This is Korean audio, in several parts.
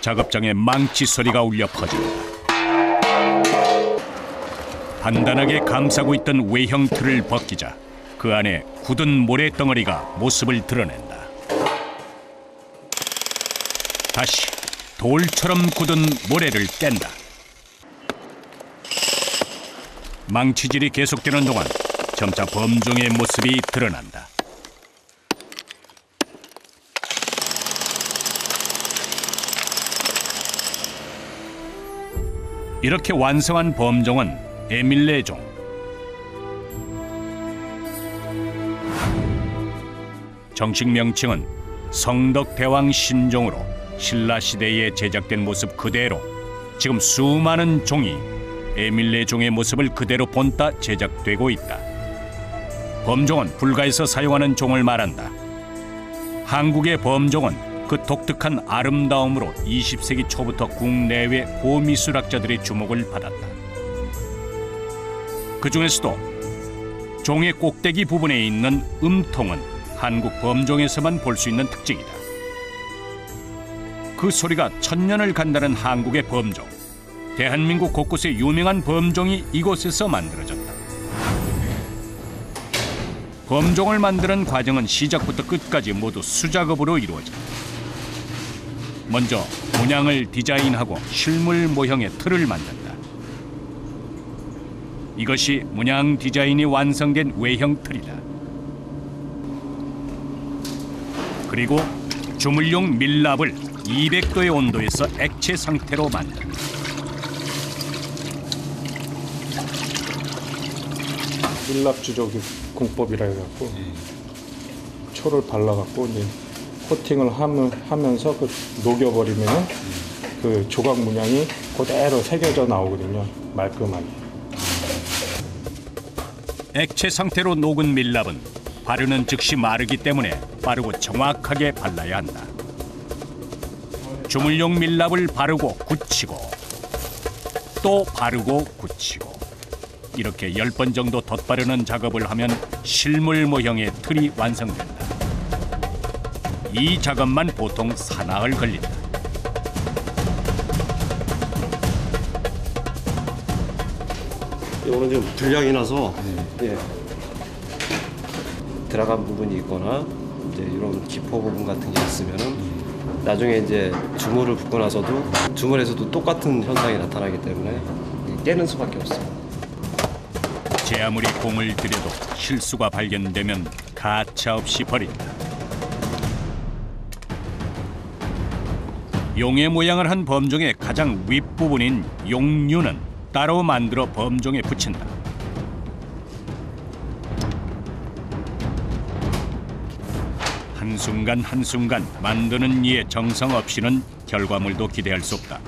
작업장에 망치 소리가 울려 퍼진다. 단단하게 감싸고 있던 외형 틀을 벗기자 그 안에 굳은 모래 덩어리가 모습을 드러낸다. 다시 돌처럼 굳은 모래를 뗀다. 망치질이 계속되는 동안 점차 범종의 모습이 드러난다. 이렇게 완성한 범종은 에밀레종. 정식 명칭은 성덕대왕 신종으로 신라 시대에 제작된 모습 그대로 지금 수많은 종이 에밀레종의 모습을 그대로 본따 제작되고 있다. 범종은 불가에서 사용하는 종을 말한다. 한국의 범종은 그 독특한 아름다움으로 20세기 초부터 국내외 고미술학자들의 주목을 받았다. 그 중에서도 종의 꼭대기 부분에 있는 음통은 한국 범종에서만 볼 수 있는 특징이다. 그 소리가 천년을 간다는 한국의 범종. 대한민국 곳곳에 유명한 범종이 이곳에서 만들어졌다. 범종을 만드는 과정은 시작부터 끝까지 모두 수작업으로 이루어진다. 먼저 문양을 디자인하고 실물 모형의 틀을 만든다. 이것이 문양 디자인이 완성된 외형 틀이다. 그리고 주물용 밀랍을 200도의 온도에서 액체 상태로 만든다. 밀랍 주조기 공법이라 해갖고 초를 발라갖고 이제 코팅을 하면서 그 녹여버리면 그 조각 문양이 그대로 새겨져 나오거든요. 말끔하게. 액체 상태로 녹은 밀랍은 바르는 즉시 마르기 때문에 빠르고 정확하게 발라야 한다. 주물용 밀랍을 바르고 굳히고 또 바르고 굳히고 이렇게 10번 정도 덧바르는 작업을 하면 실물 모형의 틀이 완성된다. 이 작업만 보통 사나흘 걸린다. 이거는 좀 불량이 나서 예. 들어간 부분이 있거나 이제 이런 기포 부분 같은 게 있으면은 나중에 이제 주물을 붓고 나서도 주물에서도 똑같은 현상이 나타나기 때문에 깨는 수밖에 없어요. 제 아무리 공을 들여도 실수가 발견되면 가차없이 버린다. 용의 모양을 한 범종의 가장 윗부분인 용류는 따로 만들어 범종에 붙인다. 한순간 한순간 만드는 이의 정성 없이는 결과물도 기대할 수 없다.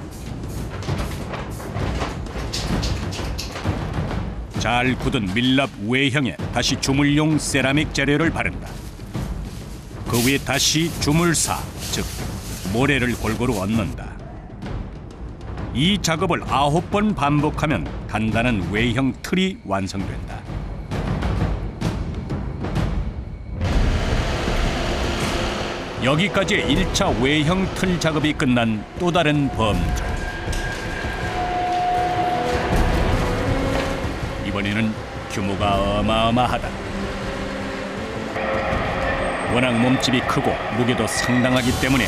잘 굳은 밀랍 외형에 다시 주물용 세라믹 재료를 바른다. 그 위에 다시 주물사, 즉 모래를 골고루 얹는다. 이 작업을 9번 반복하면 단단한 외형 틀이 완성된다. 여기까지 1차 외형 틀 작업이 끝난 또 다른 범종. 이번에는 규모가 어마어마하다. 워낙 몸집이 크고 무게도 상당하기 때문에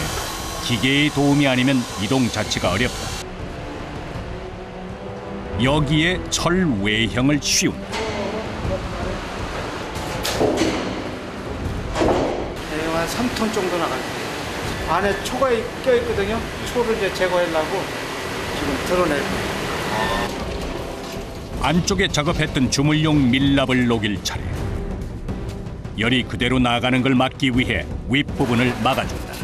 기계의 도움이 아니면 이동 자체가 어렵다. 여기에 철 외형을 씌운다. 한 3톤 정도 나갈 거예요. 안에 초가 껴있거든요. 초를 이제 제거하려고 지금 드러낼 거예요. 안쪽에 작업했던 주물용 밀랍을 녹일 차례. 열이 그대로 나가는 걸 막기 위해 윗부분을 막아준다.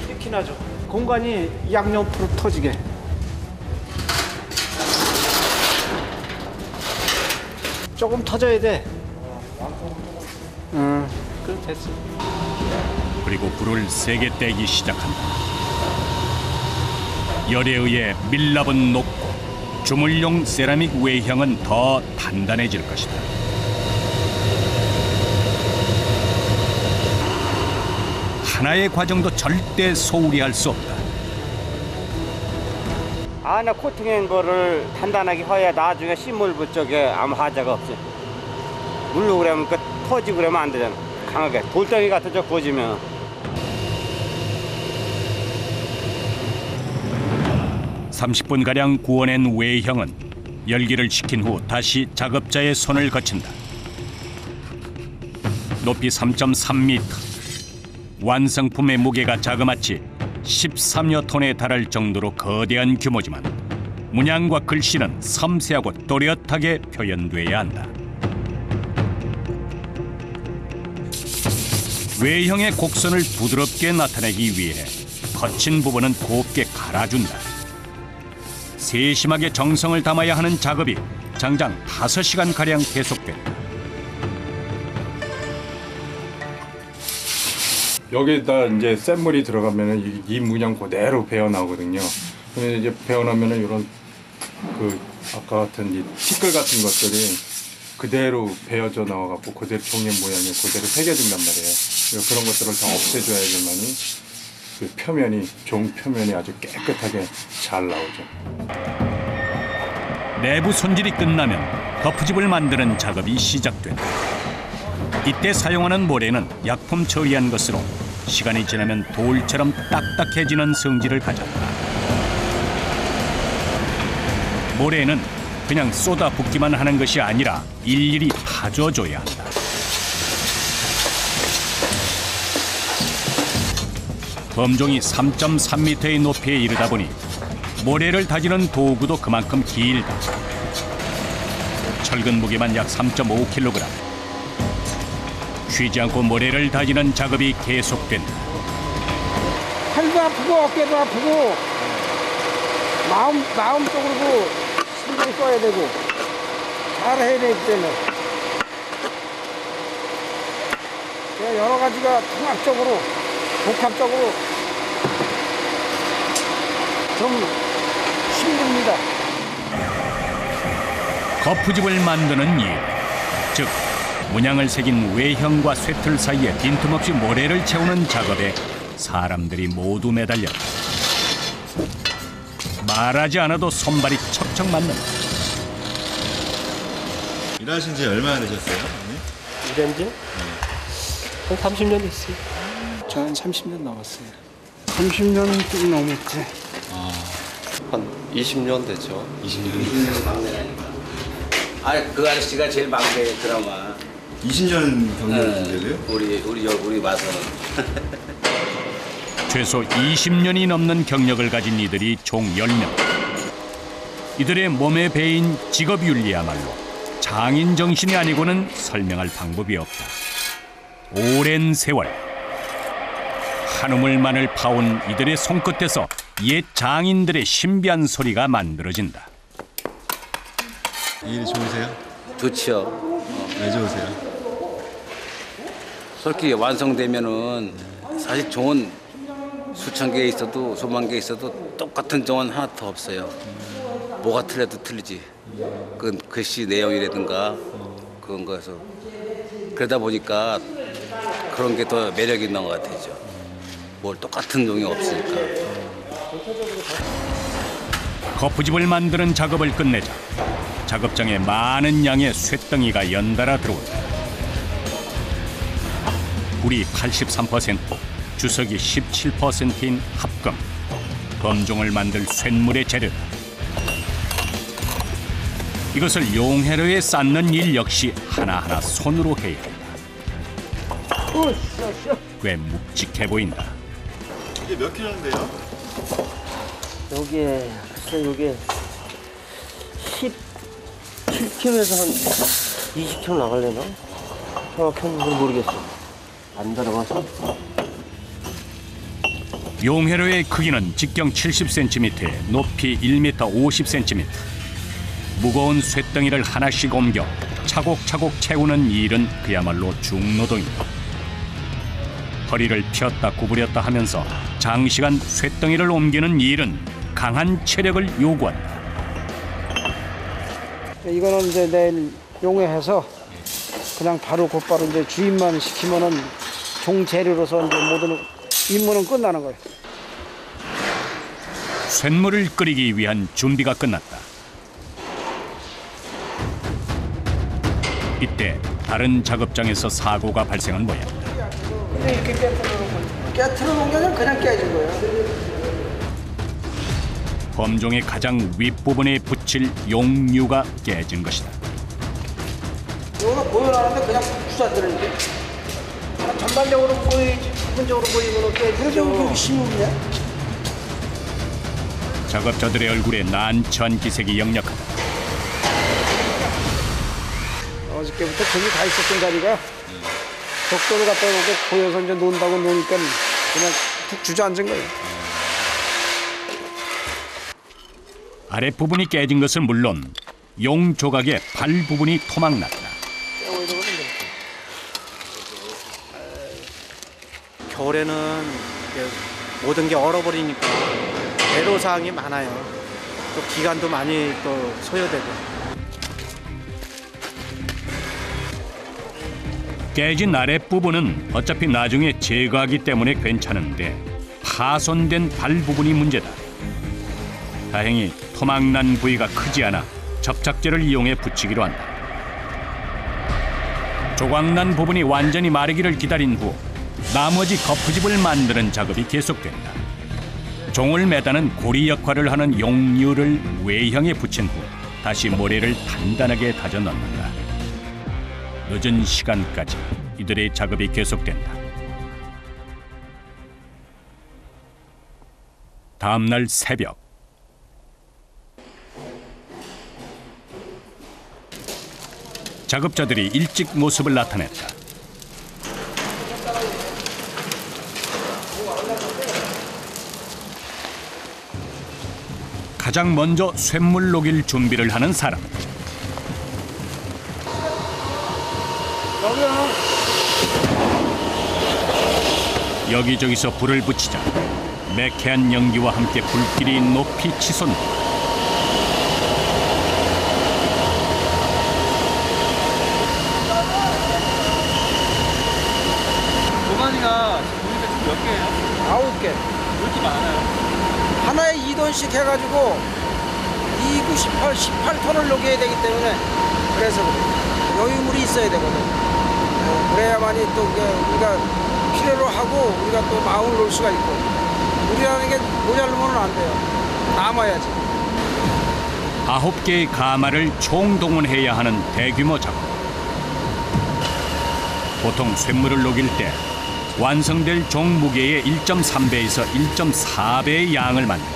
이렇게 나죠. 공간이 양옆으로 터지게. 조금 터져야 돼. 그럼 됐어. 그리고 불을 세게 떼기 시작한다. 열에 의해 밀랍은 녹고 주물용 세라믹 외형은 더 단단해질 것이다. 하나의 과정도 절대 소홀히 할 수 없다. 안에 코팅한 거를 단단하게 해야 나중에 식물 부쪽에 아무 하자가 없지. 물로 그러면 그 터지고 그러면 안 되잖아. 강하게 돌덩이 같은 저 구워지면. 30분가량 구워낸 외형은 열기를 식힌 후 다시 작업자의 손을 거친다. 높이 3.3m, 완성품의 무게가 자그마치 13여 톤에 달할 정도로 거대한 규모지만 문양과 글씨는 섬세하고 또렷하게 표현돼야 한다. 외형의 곡선을 부드럽게 나타내기 위해 거친 부분은 곱게 갈아준다. 세심하게 정성을 담아야 하는 작업이 장장 5시간가량 계속된다. 여기다 이제 샘물이 들어가면은 이 문양 그대로 배어 나오거든요. 근데 이제 배어 나면은 이런 그 아까 같은 이 티끌 같은 것들이 그대로 베어져 나와갖고 그대로 종이 모양이 그대로 새겨진단 말이에요. 그런 것들을 다 없애줘야지만이 그 표면이 종 표면이 아주 깨끗하게 잘 나오죠. 내부 손질이 끝나면 거푸집을 만드는 작업이 시작된다. 이때 사용하는 모래는 약품 처리한 것으로 시간이 지나면 돌처럼 딱딱해지는 성질을 가졌다. 모래는 그냥 쏟아 붓기만 하는 것이 아니라 일일이 다져줘야 한다. 범종이 3.3m의 높이에 이르다 보니 모래를 다지는 도구도 그만큼 길다. 철근 무게만 약 3.5kg. 쉬지 않고 모래를 다지는 작업이 계속된다. 팔도 아프고 어깨도 아프고 마음속으로도 신경 써야 되고 잘해야 되기 때문에 여러 가지가 통합적으로 복합적으로 좀 힘듭니다. 거푸집을 만드는 일, 즉 문양을 새긴 외형과 쇠틀 사이에 빈틈없이 모래를 채우는 작업에 사람들이 모두 매달렸다. 말하지 않아도 손발이 척척 맞는다. 일하신 지 얼마나 되셨어요? 일한 지? 한 30년 됐어요. 저는 30년 넘었어요. 30년 좀 넘었지. 한 20년 됐죠. 20년. 그 아저씨가 제일 막내 드라마. 20년 경력인데도요? 우리 와서는. 최소 20년이 넘는 경력을 가진 이들이 총 10명. 이들의 몸에 배인 직업윤리야말로 장인 정신이 아니고는 설명할 방법이 없다. 오랜 세월 한우물만을 파온 이들의 손끝에서 옛 장인들의 신비한 소리가 만들어진다. 이 일이 좋으세요? 좋지요. 왜 좋으세요? 솔직히 완성되면은 사실 종은 수천 개 있어도 수만 개 있어도 똑같은 종은 하나 더 없어요. 뭐가 틀려도 틀리지. 그 글씨 내용이라든가 그런 거에서 그러다 보니까 그런 게 더 매력 있는 것 같아요. 뭘 똑같은 종이 없으니까. 거푸집을 만드는 작업을 끝내자 작업장에 많은 양의 쇳덩이가 연달아 들어온다. 불이 83%, 주석이 17%인 합금, 범종을 만들 쇳물의 재료다. 이것을 용해로에 쌓는 일 역시 하나하나 손으로 해야 한다. 꽤 묵직해 보인다. 이게 몇 킬로인데요? 요게 글쎄 17kg에서 한 20kg 나갈래나? 정확한 건 모르겠어. 안 들어가서. 용해로의 크기는 직경 70cm에 높이 1m 50cm. 무거운 쇳덩이를 하나씩 옮겨 차곡차곡 채우는 일은 그야말로 중노동이다. 허리를 폈다 구부렸다 하면서 장시간 쇳덩이를 옮기는 일은 강한 체력을 요구한다. 이거는 이제 내일 용해해서 그냥 바로 곧바로 이제 주입만 시키면은 종 재료로서 이제 모든 임무는 끝나는 거예요. 쇳물을 끓이기 위한 준비가 끝났다. 이때 다른 작업장에서 사고가 발생한 모양이다. 근데 이렇게 깨트려 놓은 게 아니라 그냥 깨진 거예요. 범종의 가장 윗부분에 붙일 용류가 깨진 것이다. 이거가 보여나는데 그냥 주자들은 게 전반적으로 보이지 부분적으로 보이면 깨지죠. 그래도 여기 심으냐? 작업자들의 얼굴에 난처한 기색이 역력하다. 어저께부터 거기 가 있었던 자리가 벽돌을 갖다 놓고 보여서 이제 논다고 노니까 그냥 푹 주저앉은 거예요. 아랫부분이 깨진 것은 물론 용 조각의 발 부분이 토막났다. 겨울에는 모든 게 얼어버리니까 애로사항이 많아요. 또 기간도 많이 또 소요되고. 깨진 아랫부분은 어차피 나중에 제거하기 때문에 괜찮은데 파손된 발 부분이 문제다. 다행히 토막난 부위가 크지 않아 접착제를 이용해 붙이기로 한다. 조각난 부분이 완전히 마르기를 기다린 후 나머지 거푸집을 만드는 작업이 계속된다. 종을 매다는 고리 역할을 하는 용류를 외형에 붙인 후 다시 모래를 단단하게 다져 넣는다. 늦은 시간까지 이들의 작업이 계속된다. 다음 날 새벽, 작업자들이 일찍 모습을 나타냈다. 가장 먼저 쇳물 녹일 준비를 하는 사람. 여기저기서 불을 붙이자 매캐한 연기와 함께 불길이 높이 치솟는다. 도가니가 보니까 지금 몇 개예요? 9개. 왜 이렇게 많아요? 하나에 2톤씩 해가지고 2, 9, 18톤을 녹여야 되기 때문에 그래서 그래요. 여유물이 있어야 되거든. 그래야만이 또 우리가 필요로 하고 우리가 또 마음을 놓을 수가 있고 우리라는 게 모자르면 안 돼요. 남아야지. 9개의 가마를 총동원해야 하는 대규모 작업. 보통 쇳물을 녹일 때 완성될 종 무게의 1.3배에서 1.4배의 양을 만든다.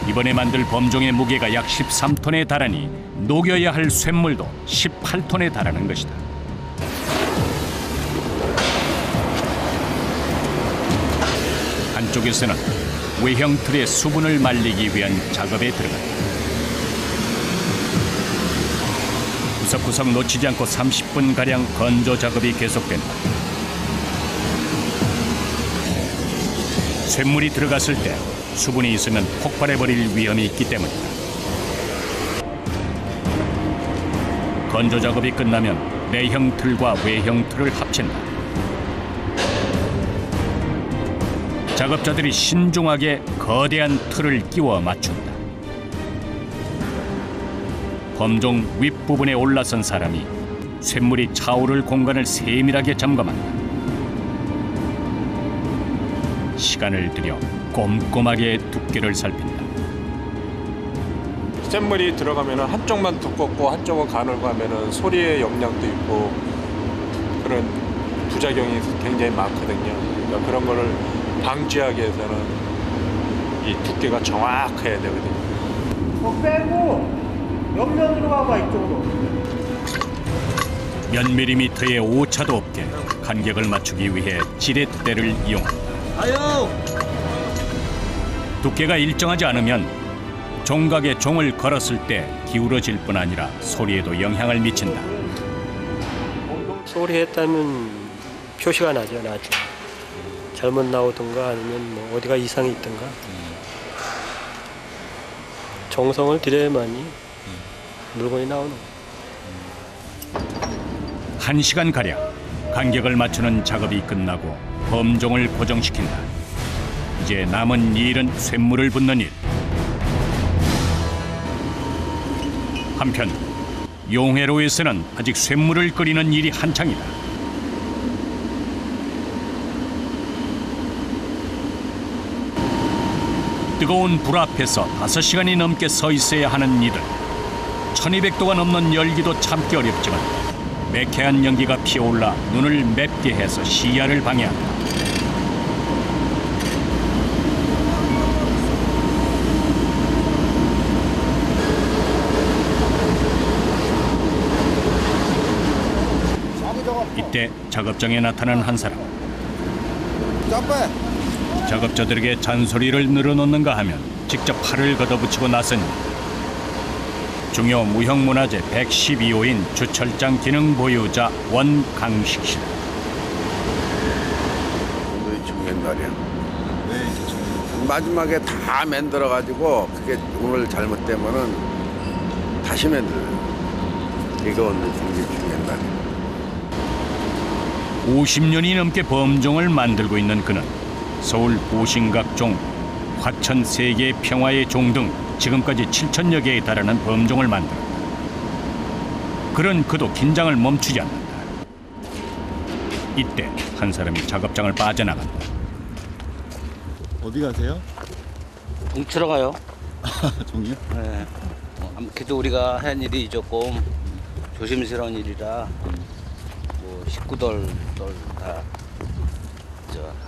이번에 만들 범종의 무게가 약 13톤에 달하니 녹여야 할 쇳물도 18톤에 달하는 것이다. 한쪽에서는 외형 틀의 수분을 말리기 위한 작업에 들어간다. 구석구석 놓치지 않고 30분가량 건조 작업이 계속된다. 쇳물이 들어갔을 때 수분이 있으면 폭발해버릴 위험이 있기 때문이다. 건조 작업이 끝나면 내형 틀과 외형 틀을 합친다. 작업자들이 신중하게 거대한 틀을 끼워 맞춘다. 범종 윗부분에 올라선 사람이 쇳물이 차오를 공간을 세밀하게 점검한다. 시간을 들여 꼼꼼하게 두께를 살핀다. 쇳물이 들어가면 한쪽만 두껍고 한쪽은 가늘고 하면 소리의 영향도 있고 그런 부작용이 굉장히 많거든요. 그러니까 그런 거를 방지하기 위해서는 이 두께가 정확해야 되거든요. 빼고 옆면으로 와봐 이쪽으로. 몇 밀리미터의 오차도 없게 간격을 맞추기 위해 지렛대를 이용한다. 두께가 일정하지 않으면 종각에 종을 걸었을 때 기울어질 뿐 아니라 소리에도 영향을 미친다. 소리했다면 표시가 나죠, 나중에. 잘못 나오든가 아니면 뭐 어디가 이상이 있든가. 정성을 들여야만이 물건이 나오는 거예요. 1시간가량 간격을 맞추는 작업이 끝나고 범종을 고정시킨다. 이제 남은 일은 쇳물을 붓는 일. 한편 용해로에서는 아직 쇳물을 끓이는 일이 한창이다. 뜨거운 불 앞에서 5시간이 넘게 서 있어야 하는 이들. 1200도가 넘는 열기도 참기 어렵지만 매캐한 연기가 피어올라 눈을 맵게 해서 시야를 방해한다. 이때 작업장에 나타난 한 사람. 작업자들에게 잔소리를 늘어놓는가 하면 직접 팔을 걷어붙이고 나선 중요 무형문화재 112호인 주철장 기능 보유자 원강식 씨. 오늘이 중요한 날이야. 마지막에 다 만들어가지고 그게 오늘 잘못되면은 다시 만들어요. 이거 오늘 굉장히 중요한 날이야. 50년이 넘게 범종을 만들고 있는 그는 서울 보신각종, 화천 세계 평화의 종 등 지금까지 7천여 개에 달하는 범종을 만들었다. 그런 그도 긴장을 멈추지 않는다. 이때 한 사람이 작업장을 빠져나간다. 어디 가세요? 종 치러 가요. 종이요? 네. 아무래도 우리가 한 일이 조금 조심스러운 일이라 뭐 식구들 다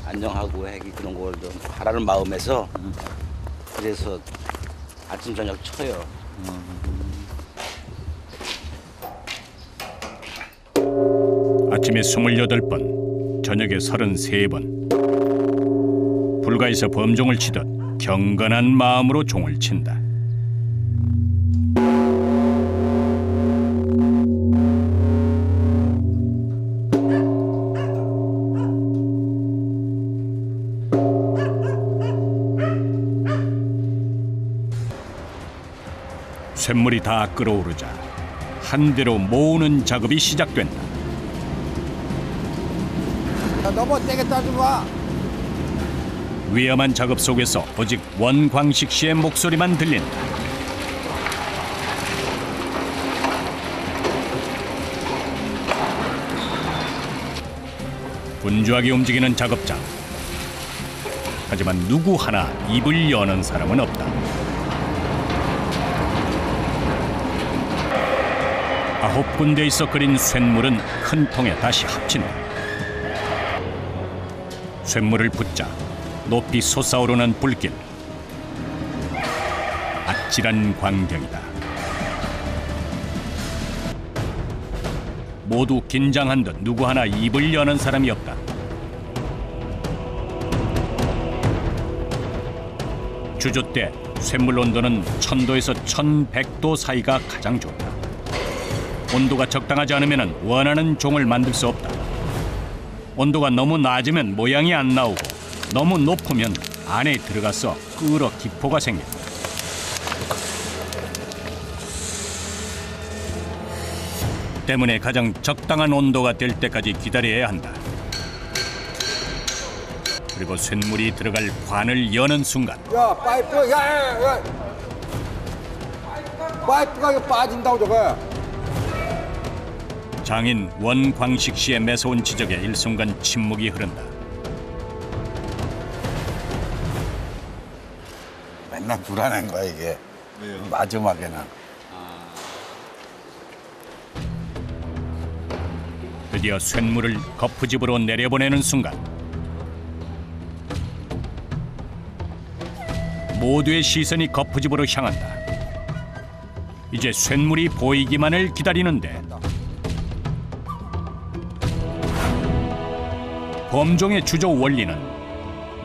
안녕하고 하기 그런 걸 좀 바라는 마음에서 그래서 아침 저녁 쳐요. 아침에 28번, 저녁에 33번. 불가에서 범종을 치듯 경건한 마음으로 종을 친다. 쇳물이 다 끓어오르자 한 대로 모으는 작업이 시작된다. 너무 세게 따지 마. 위험한 작업 속에서 오직 원광식 씨의 목소리만 들린다. 분주하게 움직이는 작업장. 하지만 누구 하나 입을 여는 사람은 없다. 9군데에서 끓인 쇳물은 큰 통에 다시 합친다. 쇳물을 붓자 높이 솟아오르는 불길. 아찔한 광경이다. 모두 긴장한 듯 누구 하나 입을 여는 사람이 없다. 주조 때 쇳물 온도는 1000도에서 1100도 사이가 가장 좋다. 온도가 적당하지 않으면 원하는 종을 만들 수 없다. 온도가 너무 낮으면 모양이 안 나오고 너무 높으면 안에 들어가서 끓어 기포가 생긴다. 때문에 가장 적당한 온도가 될 때까지 기다려야 한다. 그리고 쇳물이 들어갈 관을 여는 순간 야, 파이프, 야. 파이프가 빠진다고 저거. 장인 원광식 씨의 매서운 지적에 일순간 침묵이 흐른다. 맨날 불안한 거야 이게. 왜요? 마지막에는. 드디어 쇳물을 거푸집으로 내려보내는 순간 모두의 시선이 거푸집으로 향한다. 이제 쇳물이 보이기만을 기다리는데 범종의 주조 원리는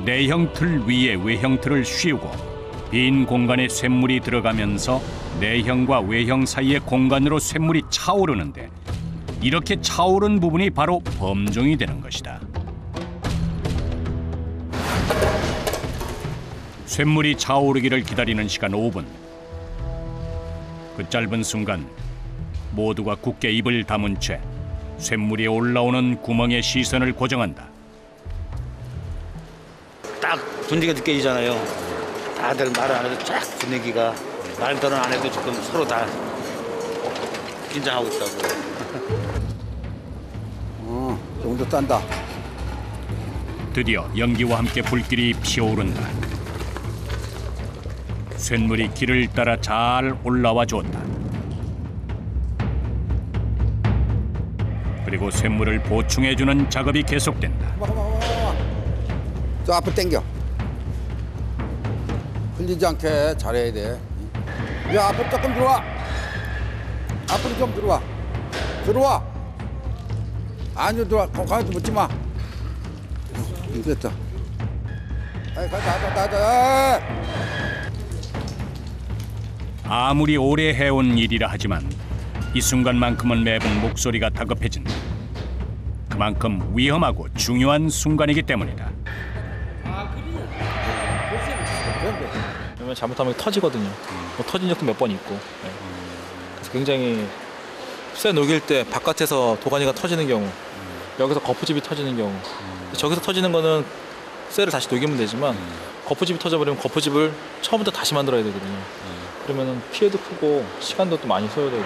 내형 틀 위에 외형 틀을 씌우고 빈 공간에 쇳물이 들어가면서 내형과 외형 사이의 공간으로 쇳물이 차오르는데 이렇게 차오른 부분이 바로 범종이 되는 것이다. 쇳물이 차오르기를 기다리는 시간 5분. 그 짧은 순간 모두가 굳게 입을 다문 채 쇳물이 올라오는 구멍에 시선을 고정한다. 딱 분위기가 느껴지잖아요. 다들 말을 안 해도 쫙 분위기가 말들은 안 해도 지금 서로 다 긴장하고 있다고. 정도 짠다. 드디어 연기와 함께 불길이 피어오른다. 쇳물이 길을 따라 잘 올라와 주었다. 그리고 쇳물을 보충해주는 작업이 계속된다. 저 앞으로 당겨. 흘리지 않게 잘해야 돼. 야, 앞으로 조금 들어와. 앞으로 좀 들어와. 들어와. 아니요, 들어와. 가만히 묻지 마. 됐다. 가자. 아무리 오래 해온 일이라 하지만 이 순간만큼은 매번 목소리가 다급해진다. 그만큼 위험하고 중요한 순간이기 때문이다. 왜냐면 잘못하면 터지거든요. 뭐 터진 적도 몇 번 있고. 네. 그래서 굉장히 쇠 녹일 때 바깥에서 도가니가 터지는 경우, 여기서 거푸집이 터지는 경우, 저기서 터지는 거는 쇠를 다시 녹이면 되지만 거푸집이 터져버리면 거푸집을 처음부터 다시 만들어야 되거든요. 그러면 피해도 크고 시간도 또 많이 소요되고.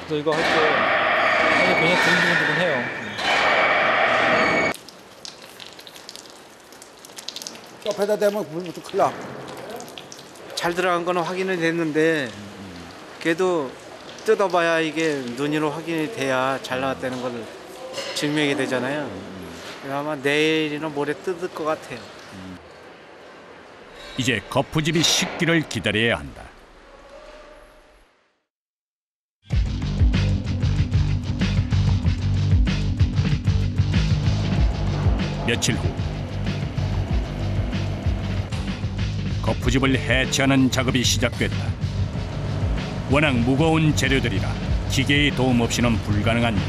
그래서 이거 할 때 굉장히 두근두근해요. 옆에다 대면 불부터 큰일 나. 잘 들어간 거는 확인이 됐는데 그래도 뜯어봐야 이게 눈으로 확인이 돼야 잘 나왔다는 걸 증명이 되잖아요. 아마 내일이나 모레 뜯을 것 같아요. 이제 거푸집이 식기를 기다려야 한다. 며칠 후 거푸집을 해체하는 작업이 시작됐다. 워낙 무거운 재료들이라 기계의 도움 없이는 불가능한 일.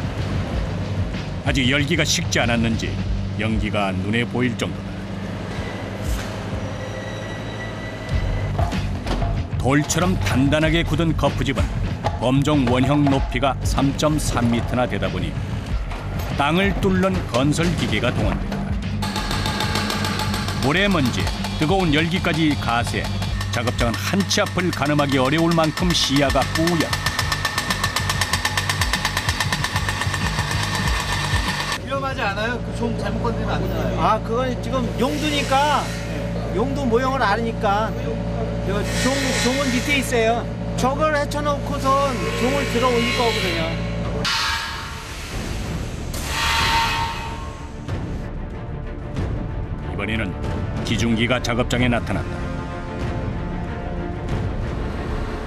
아직 열기가 식지 않았는지 연기가 눈에 보일 정도다. 돌처럼 단단하게 굳은 거푸집은 범종 원형 높이가 3.3m나 되다 보니 땅을 뚫는 건설 기계가 동원된다. 모래먼지, 뜨거운 열기까지 가세, 작업장은 한 치 앞을 가늠하기 어려울 만큼 시야가 뿌옇다. 위험하지 않아요? 그 종 잘못 건드리면 안 되나요? 아, 그건 지금 용도니까 용도 모형을 아니까 종은 밑에 있어요. 저걸 헤쳐놓고선 종을 들어 올릴 거거든요. 이번에는 기중기가 작업장에 나타났다.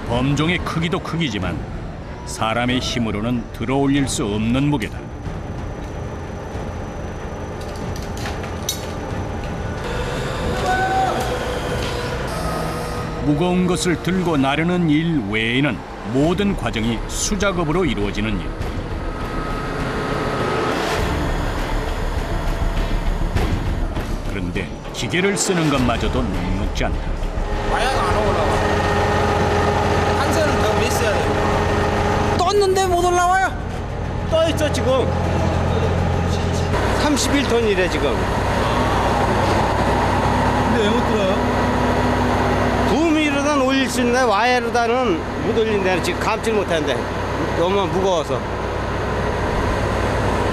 범종의 크기도 크기지만 사람의 힘으로는 들어 올릴 수 없는 무게다. 무거운 것을 들고 나르는 일 외에는 모든 과정이 수작업으로 이루어지는 일. 그런데 기계를 쓰는 것마저도 녹록지 않다. 마약 안 올라와. 한 선은 더 있어야 돼. 떴는데 못 올라와요. 떠 있어 지금. 31톤이래 지금. 근데 왜 못 들어요? 붐이로는 올릴 수 있는데 와이어로다는 못 올린다. 지금 감질 못하는데 너무 무거워서.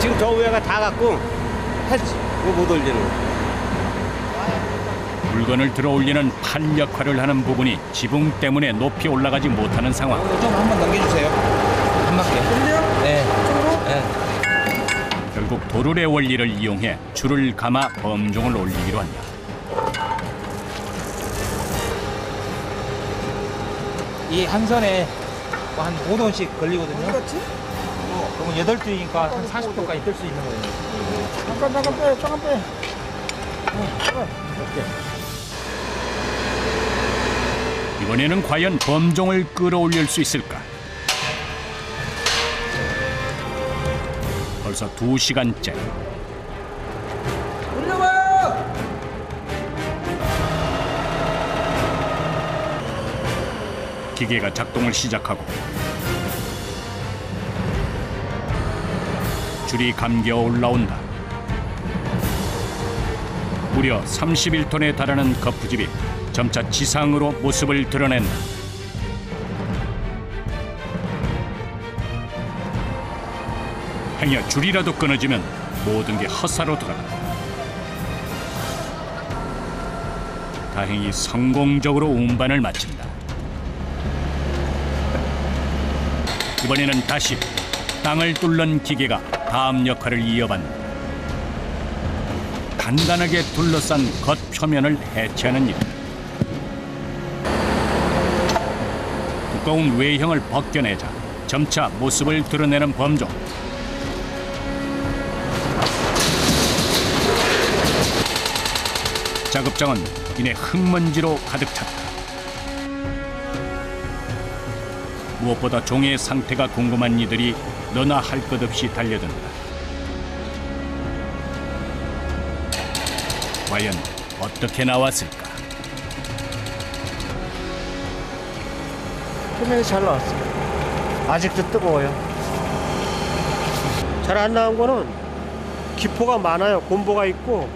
지금 저 위에가 다 갖고 했지. 이거 못 올리는 거. 물건을 들어 올리는 팔 역할을 하는 부분이 지붕 때문에 높이 올라가지 못하는 상황. 좀 한번 넘겨주세요. 한 바퀴. 네. 결국 도르래 원리를 이용해 줄을 감아 범종을 올리기로 한다. 이 한 선에 한 5돈씩 걸리거든요. 그러면 8줄이니까 한 40도까지 뜰 수 있는 거예요. 잠깐 빼, 잠깐 빼. 이번에는 과연 범종을 끌어올릴 수 있을까? 벌써 2시간째. 올려봐요. 기계가 작동을 시작하고 줄이 감겨 올라온다. 무려 31톤에 달하는 거푸집이 점차 지상으로 모습을 드러낸다. 행여 줄이라도 끊어지면 모든 게 헛사로 돌아간다. 다행히 성공적으로 운반을 마친다. 이번에는 다시 땅을 뚫는 기계가 다음 역할을 이어받는다. 단단하게 둘러싼 겉표면을 해체하는 일. 두꺼운 외형을 벗겨내자 점차 모습을 드러내는 범종. 작업장은 이내 흙먼지로 가득 찼다. 무엇보다 종의 상태가 궁금한 이들이 너나 할 것 없이 달려든다. 과연 어떻게 나왔을까? 표면이 잘 나왔어요. 아직도 뜨거워요. 잘 안 나온 거는 기포가 많아요. 곰보가 있고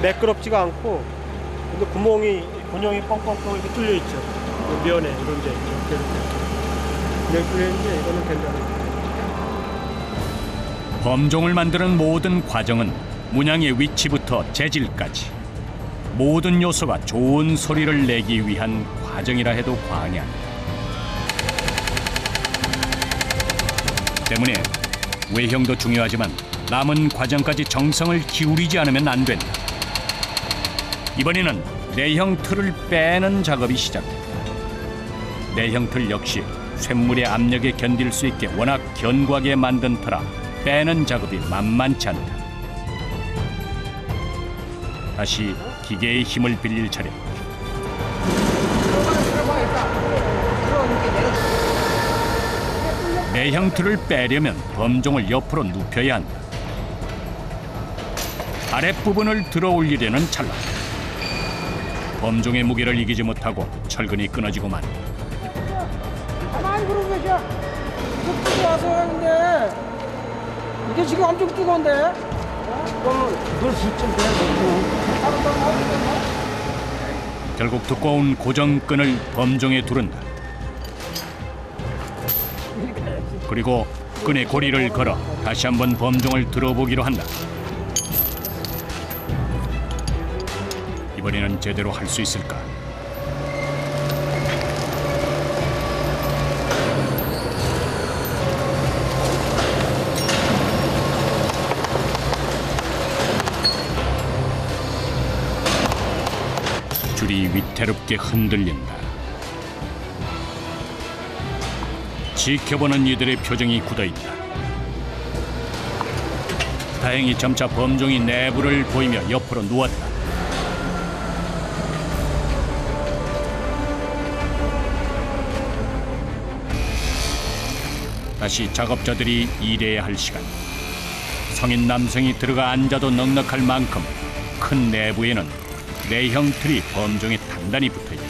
매끄럽지가 않고, 근데 군용이 뻥뻥뻥 이렇게 뚫려 있죠. 면에 이런 데 이렇게 뚫려 있는데 이거는 괜찮아요. 범종을 만드는 모든 과정은 문양의 위치부터 재질까지 모든 요소가 좋은 소리를 내기 위한 과정이라 해도 과언이 아니다. 때문에 외형도 중요하지만 남은 과정까지 정성을 기울이지 않으면 안 된다. 이번에는 내형 틀을 빼는 작업이 시작된다. 내형 틀 역시 쇳물의 압력에 견딜 수 있게 워낙 견고하게 만든 터라 빼는 작업이 만만치 않다. 다시 기계의 힘을 빌릴 차례. 내형 틀을 빼려면 범종을 옆으로 눕혀야 한다. 아랫부분을 들어 올리려는 찰나 범종의 무게를 이기지 못하고 철근이 끊어지고 만다. 가만히 그러고 계셔. 이거 뜨고 와서 하는데 이게 지금 엄청 뜨거운데? 그걸 좀 결국 두꺼운 고정끈을 범종에 두른다. 그리고 끈에 고리를 걸어 다시 한번 범종을 들어보기로 한다. 이번에는 제대로 할 수 있을까? 줄이 위태롭게 흔들린다. 지켜보는 이들의 표정이 굳어있다. 다행히 점차 범종이 내부를 보이며 옆으로 누웠다. 다시 작업자들이 일해야 할 시간. 성인 남성이 들어가 앉아도 넉넉할 만큼 큰 내부에는 내형 틀이 범종에 단단히 붙어있다.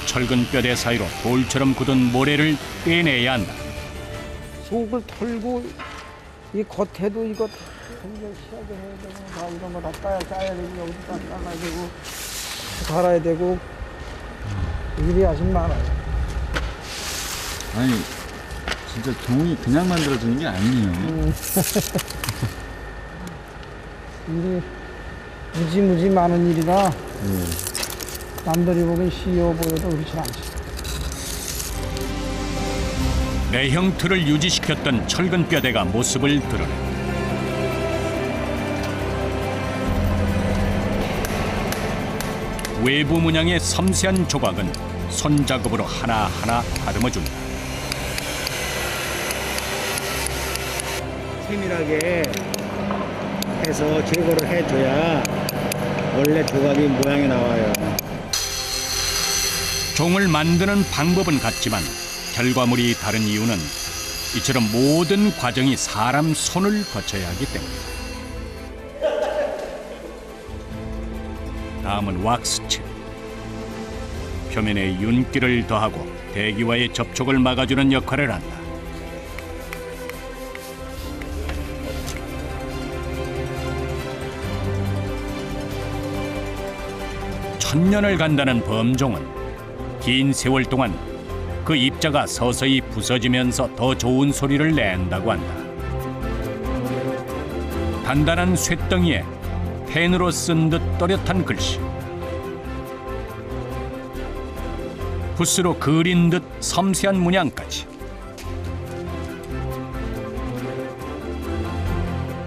철근 뼈대 사이로 돌처럼 굳은 모래를 떼내야 한다. 속을 털고 이 겉에도 이거 굉장히 시하게 해야 되고 다 이런 거 다 짜야 되고 여기도 다 짜야 되고 달아야 되고 일이 아직 많아요. 아니 진짜 종이 그냥 만들어지는 게 아니에요. 일이 무지 많은 일이라 남들이 보기엔 쉬워 보여도 그렇지 않지. 내형 틀을 유지시켰던 철근 뼈대가 모습을 드러낸다. 외부 문양의 섬세한 조각은 손작업으로 하나하나 다듬어준다. 세밀하게 해서 제거를 해줘야 원래 조각이 모양이 나와요. 종을 만드는 방법은 같지만 결과물이 다른 이유는 이처럼 모든 과정이 사람 손을 거쳐야 하기 때문이다. 다음은 왁스칠. 표면에 윤기를 더하고 대기와의 접촉을 막아주는 역할을 한다. 1000년을 간다는 범종은 긴 세월 동안 그 입자가 서서히 부서지면서 더 좋은 소리를 낸다고 한다. 단단한 쇳덩이에 펜으로 쓴 듯 또렷한 글씨, 붓으로 그린 듯 섬세한 문양까지.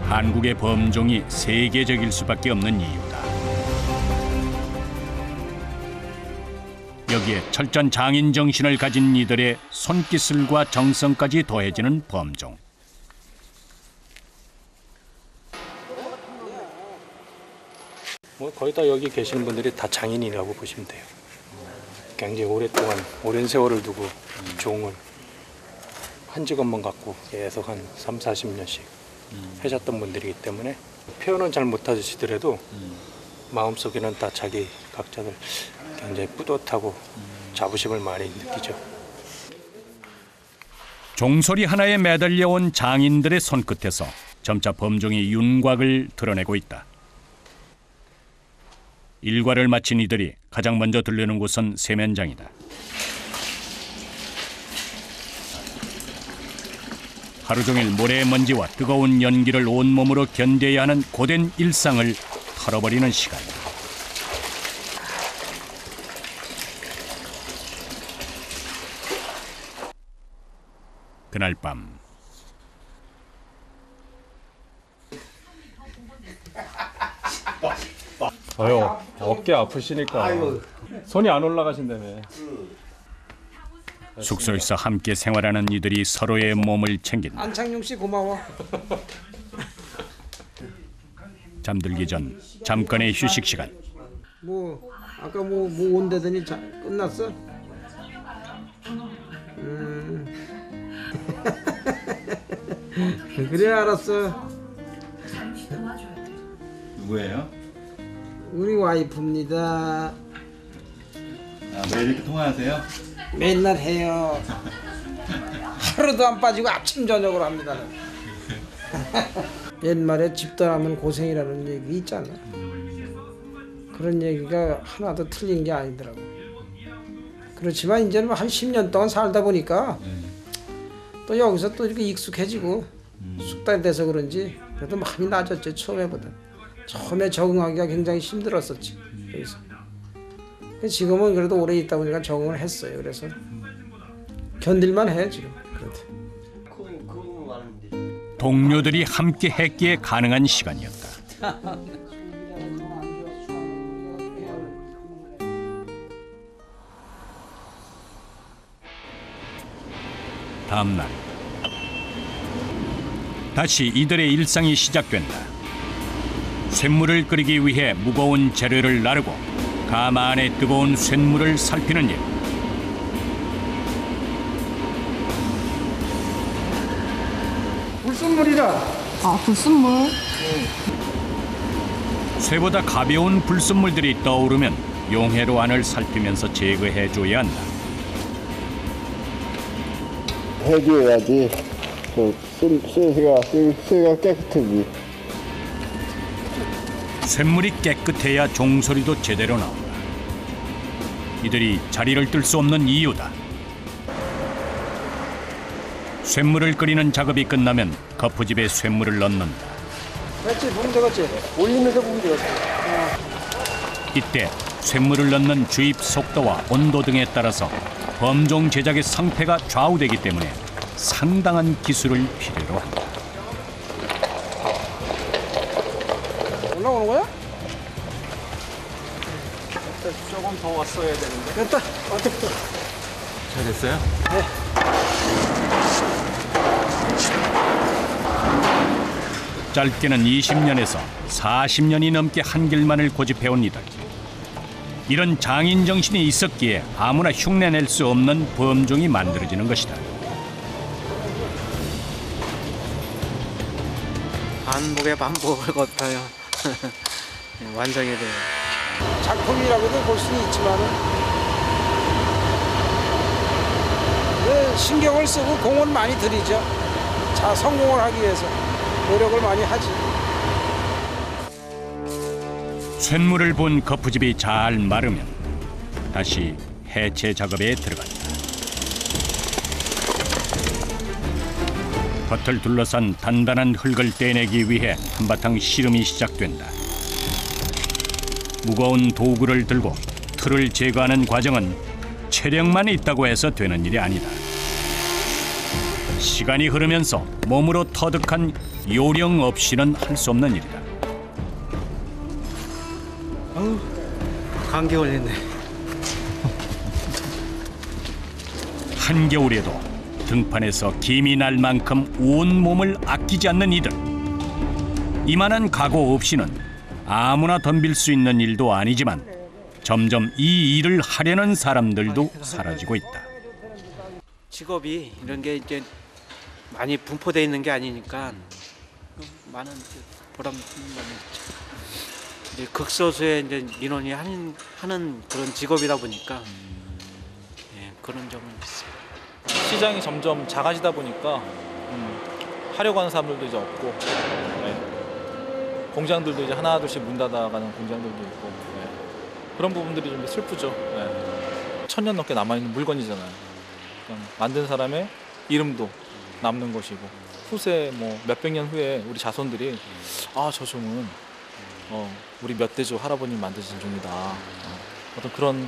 한국의 범종이 세계적일 수밖에 없는 이유다. 여기에 철저한 장인 정신을 가진 이들의 손기술과 정성까지 더해지는 범종. 뭐 거의 다 여기 계시는 분들이 다 장인이라고 보시면 돼요. 굉장히 오랫동안 오랜 세월을 두고 종을 한 직업만 갖고 계속 한 3, 40년씩 하셨던 분들이기 때문에 표현은 잘 못하시더라도 마음속에는 다 자기 각자들 굉장히 뿌듯하고 자부심을 많이 느끼죠. 종소리 하나에 매달려온 장인들의 손끝에서 점차 범종이 윤곽을 드러내고 있다. 일과를 마친 이들이 가장 먼저 들르는 곳은 세면장이다. 하루 종일 모래먼지와 뜨거운 연기를 온몸으로 견뎌야 하는 고된 일상을 털어버리는 시간이다. 그날 밤 아유, 어깨 아프시니까 손이 안 올라가신다며. 숙소에서 함께 생활하는 이들이 서로의 몸을 챙긴다. 안창용 씨 고마워. 잠들기 전 잠깐의 휴식 시간. 뭐 아까 뭐 온다더니 끝났어? 그래 알았어. 누구예요? 우리 와이프입니다. 아, 매일 이렇게 통화하세요? 맨날 해요. 하루도 안 빠지고 아침 저녁으로 합니다. 옛말에 집 떠나면 고생이라는 얘기 있잖아. 그런 얘기가 하나도 틀린 게 아니더라고. 그렇지만 이제는 한 10년 동안 살다 보니까 또 여기서 또 이렇게 익숙해지고 숙달이 돼서 그런지 그래도 많이 나아졌지 처음에보다. 처음에 적응하기가 굉장히 힘들었었지. 그래서 지금은 그래도 오래 있다 보니까 적응을 했어요. 그래서 견딜만 해 지금. 그래도. 동료들이 함께 했기에 가능한 시간이었다. 다음 날 다시 이들의 일상이 시작된다. 쇳물을 끓이기 위해 무거운 재료를 나르고 가마 안에 뜨거운 쇳물을 살피는 일. 불순물이라. 아, 불순물? 쇠보다 가벼운 불순물들이 떠오르면 용해로 안을 살피면서 제거해줘야 한다. 해줘야지. 쇠가 깨끗하지. 쇳물이 깨끗해야 종소리도 제대로 나온다. 이들이 자리를 뜰 수 없는 이유다. 쇳물을 끓이는 작업이 끝나면 거푸집에 쇳물을 넣는다. 그렇지, 부분 되겠지. 올리면서 부분 되겠지. 이때 쇳물을 넣는 주입 속도와 온도 등에 따라서 범종 제작의 성패가 좌우되기 때문에 상당한 기술을 필요로 한다. 올라오는 거야? 조금 더 왔어야 되는데. 됐다. 됐다. 잘 됐어요? 네. 짧게는 20년에서 40년이 넘게 한길만을 고집해온 이들. 이런 장인 정신이 있었기에 아무나 흉내낼 수 없는 범종이 만들어지는 것이다. 반복의 반복을 거쳐요. 완성이 돼요. 작품이라고도 볼 수는 있지만은 신경을 쓰고 공을 많이 들이죠. 자, 성공을 하기 위해서 노력을 많이 하지. 쇳물을 본 거푸집이 잘 마르면 다시 해체 작업에 들어간다. 겉을 둘러싼 단단한 흙을 떼내기 위해 한바탕 씨름이 시작된다. 무거운 도구를 들고 틀을 제거하는 과정은 체력만 있다고 해서 되는 일이 아니다. 시간이 흐르면서 몸으로 터득한 요령 없이는 할 수 없는 일이다. 감기 걸렸네. 한겨울에도 등판에서 김이 날 만큼 온 몸을 아끼지 않는 이들. 이만한 각오 없이는 아무나 덤빌 수 있는 일도 아니지만 점점 이 일을 하려는 사람들도 사라지고 있다. 직업이 이런 게 이제 많이 분포되어 있는 게 아니니까 많은 보람 있죠. 극소수의 이제 민원이 하는 그런 직업이다 보니까 그런 점은 있어요. 시장이 점점 작아지다 보니까 하려고 하는 사람들도 이제 없고, 공장들도 이제 하나둘씩 문 닫아가는 공장들도 있고, 그런 부분들이 좀 슬프죠. 1000년 넘게 남아있는 물건이잖아요. 만든 사람의 이름도 남는 것이고, 후세 뭐 몇백 년 후에 우리 자손들이 저 종은 우리 몇 대조 할아버님 만드신 종이다. 어떤 그런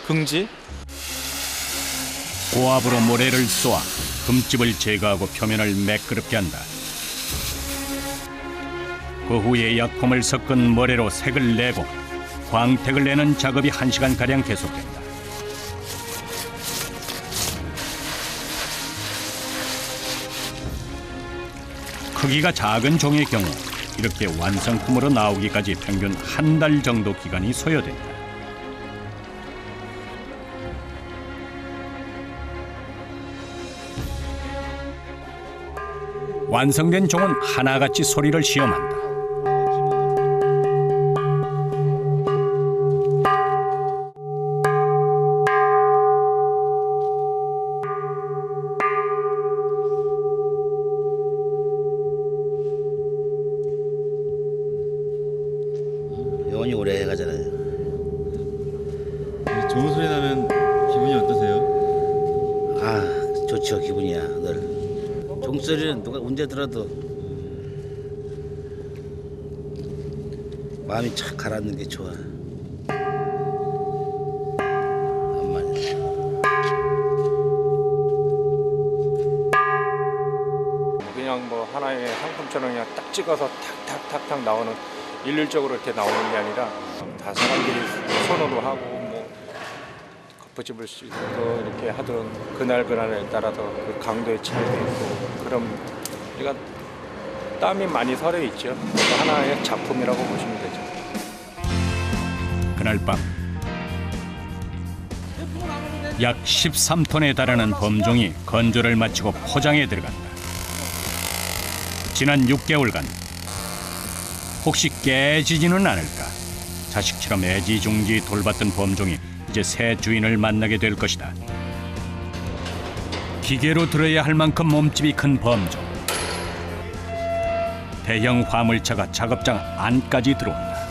긍지? 고압으로 모래를 쏘아 금집을 제거하고 표면을 매끄럽게 한다. 그 후에 약품을 섞은 모래로 색을 내고 광택을 내는 작업이 1시간가량 계속된다. 크기가 작은 종의 경우 이렇게 완성품으로 나오기까지 평균 1달 정도 기간이 소요된다. 완성된 종은 하나같이 소리를 시험한다. 영원히 오래 가잖아요. 좋은 소리 나면 기분이 어떠세요? 아, 좋죠. 기분이야 늘. 종소리는 누가 언제 들어도 마음이 착 가라앉는 게 좋아. 그냥 뭐 하나의 상품처럼 그냥 딱 찍어서 탁탁탁탁 나오는 일률적으로 이렇게 나오는 게 아니라 다 사람들이 선호도 하고 뭐 거푸집을 또 이렇게 하던 그날에 따라서 그 강도의 차이도 있고 그럼 우리가 땀이 많이 서려 있죠. 하나의 작품이라고 보시면 되죠. 그날 밤 약 13톤에 달하는 범종이 건조를 마치고 포장에 들어간다. 지난 6개월간 혹시 깨지지는 않을까 자식처럼 애지중지 돌봤던 범종이 이제 새 주인을 만나게 될 것이다. 기계로 들어야 할 만큼 몸집이 큰 범종. 대형 화물차가 작업장 안까지 들어온다.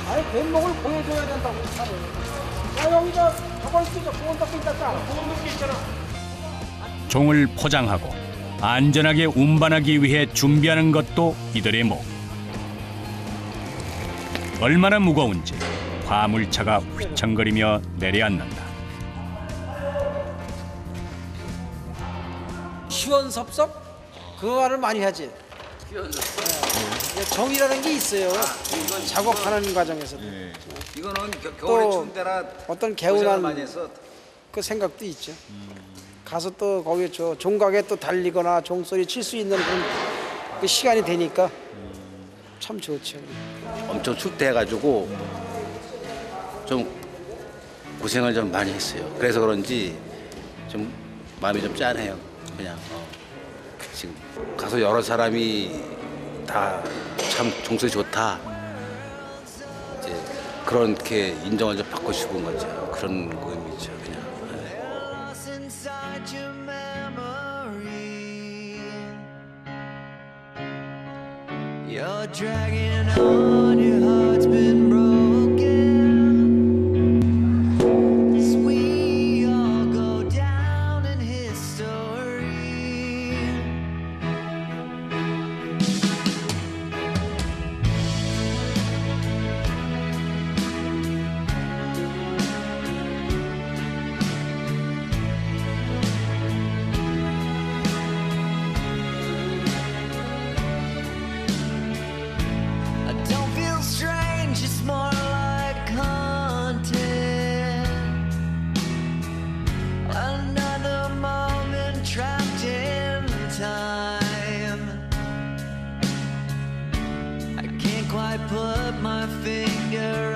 아니 대목을 보여줘야 된다고 차를. 야 여기가 저걸 쓰죠. 보온 덮개 있잖아. 보온 덮개 있잖아. 종을 포장하고 안전하게 운반하기 위해 준비하는 것도 이들의 목. 얼마나 무거운지 화물차가 휘청거리며 내려앉는다. 시원섭섭? 그 말을 많이 하지. 정이라는 게 있어요. 작업하는 과정에서도. 이거는 겨울에 추운 때라 어떤 고생을 개운한 많이 해서 그 생각도 있죠. 가서 또 거기 저 종각에 또 달리거나 종소리 칠 수 있는 그런 그 시간이 되니까 참 좋죠. 엄청 춥대 해가지고 좀 고생을 좀 많이 했어요. 그래서 그런지 좀 마음이 좀 짠해요. 그냥 지금 가서 여러 사람이 다 참 종소리 좋다. 이제 그렇게 인정을 좀 받고 싶은 거죠. 그런 의미죠. 그냥. You're dragging on, your heart's been broken. As we all go down in history. I don't feel strange, it's more like content. Another moment trapped in time. I can't quite put my finger